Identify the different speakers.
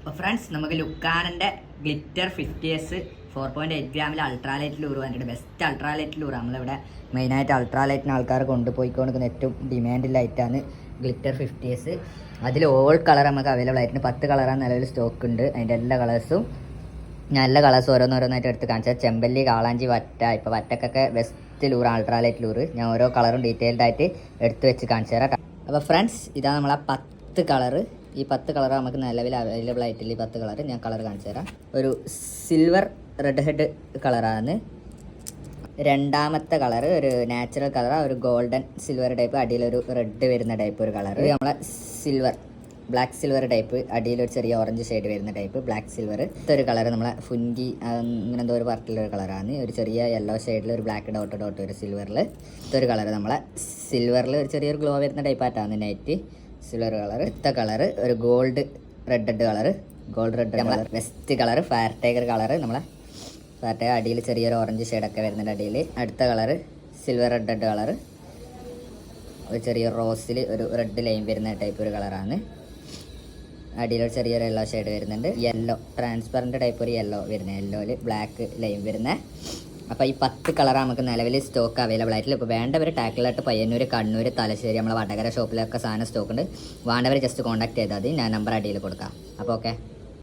Speaker 1: അപ്പോൾ ഫ്രണ്ട്സ് നമുക്ക് ലുക്കാനൻ്റെ glitter 50s 4.8 ഗ്രാമിൽ ultralight ലൂറ് വന്നിട്ട് ബെസ്റ്റ് അൾട്രാലൈറ്റ് ലൂറ്. നമ്മളിവിടെ മെയിനായിട്ട് അൾട്രാലൈറ്റിന് ആൾക്കാർ കൊണ്ടുപോയിക്കൊണ്ടിരിക്കുന്ന ഏറ്റവും ഡിമാൻഡ് ലൈറ്റാണ് ഗ്ലിറ്റർ 50s. അതിൽ ഓൾ കളർ നമുക്ക് അവൈലബിൾ ആയിട്ടുണ്ട്. 10 കളറാണ് നിലവിൽ സ്റ്റോക്ക് ഉണ്ട്. അതിൻ്റെ എല്ലാ കളേഴ്സും നല്ല കളേഴ്സ് ഓരോന്നോരോന്നായിട്ട് എടുത്ത് കാണിച്ചാൽ ചെമ്പല്ലി, കാളാഞ്ചി, വറ്റ. ഇപ്പോൾ വറ്റക്കൊക്കെ ബെസ്റ്റ് ലൂറ് അൾട്രാലൈറ്റ് ലൂറ്. ഞാൻ ഓരോ കളറും ഡീറ്റെയിൽഡ് ആയിട്ട് എടുത്ത് വെച്ച് കാണിച്ചു തരാം. അപ്പോൾ ഫ്രണ്ട്സ് ഇതാണ് നമ്മളെ 10 കളറ്. ഈ 10 കളർ നമുക്ക് നിലവിൽ അവൈലബിൾ ആയിട്ടില്ല. ഈ 10 കളർ ഞാൻ കളർ കാണിച്ചു തരാം. ഒരു സിൽവർ റെഡ് ഹെഡ് കളറാണ്. രണ്ടാമത്തെ കളർ ഒരു നാച്ചുറൽ കളറാണ്, ഒരു ഗോൾഡൻ സിൽവർ ടൈപ്പ്, അടിയിലൊരു റെഡ് വരുന്ന ടൈപ്പ് ഒരു കളർ. നമ്മളെ സിൽവർ ബ്ലാക്ക് സിൽവർ ടൈപ്പ്, അടിയിലൊരു ചെറിയ ഓറഞ്ച് ഷെയ്ഡ് വരുന്ന ടൈപ്പ് ബ്ലാക്ക് സിൽവർ. ഇതൊരു കളർ നമ്മളെ ഫുൻഗി ഇങ്ങനെ എന്തോ ഒരു പാർട്ടിലൊരു കളറാണ്. ഒരു ചെറിയ യെല്ലോ ഷെയ്ഡിൽ ഒരു ബ്ലാക്ക് ഡോട്ട് ഒരു സിൽവറിൽ. ഇതൊരു കളർ നമ്മളെ സിൽവറിൽ ഒരു ചെറിയൊരു ഗ്ലോ വരുന്ന ടൈപ്പായിട്ടാണ് നൈറ്റ് സിൽവർ കളർ. ഇത്ത കളർ ഒരു gold red colour, gold red നമ്മളെ best colour fire tiger colour. നമ്മളെ ഫയർ ടൈഗർ അടിയിൽ ചെറിയൊരു ഓറഞ്ച് ഷെയ്ഡൊക്കെ വരുന്നുണ്ട് അടിയിൽ. അടുത്ത കളർ സിൽവർ റെഡ് കളർ, ഒരു ചെറിയ റോസിൽ ഒരു റെഡ് ലൈൻ വരുന്ന ടൈപ്പ് ഒരു കളറാണ്. അടിയിലൊരു ചെറിയൊരു യെല്ലോ ഷെയ്ഡ് വരുന്നുണ്ട്. യെല്ലോ ട്രാൻസ്പെറൻറ്റ് ടൈപ്പ് ഒരു യെല്ലോ വരുന്നത്, യെല്ലോയിൽ ബ്ലാക്ക് ലൈൻ വരുന്നത്. അപ്പോൾ ഈ 10 കളർ നമുക്ക് നിലവിൽ സ്റ്റോക്ക് അവൈലബിൾ ആയിട്ടില്ല. ഇപ്പോൾ വേണ്ടവർ ടാക്കിലായിട്ട് പയ്യന്നൂർ, കണ്ണൂർ, തലശ്ശേരി നമ്മളെ വടകര ഷോപ്പിലൊക്കെ സാധനം സ്റ്റോക്ക് ഉണ്ട്. വേണ്ടവർ ജസ്റ്റ് കോൺടാക്ട് ചെയ്താൽ മതി. ഞാൻ നമ്പർ അടിയിൽ കൊടുക്കാം. അപ്പോൾ ഓക്കെ.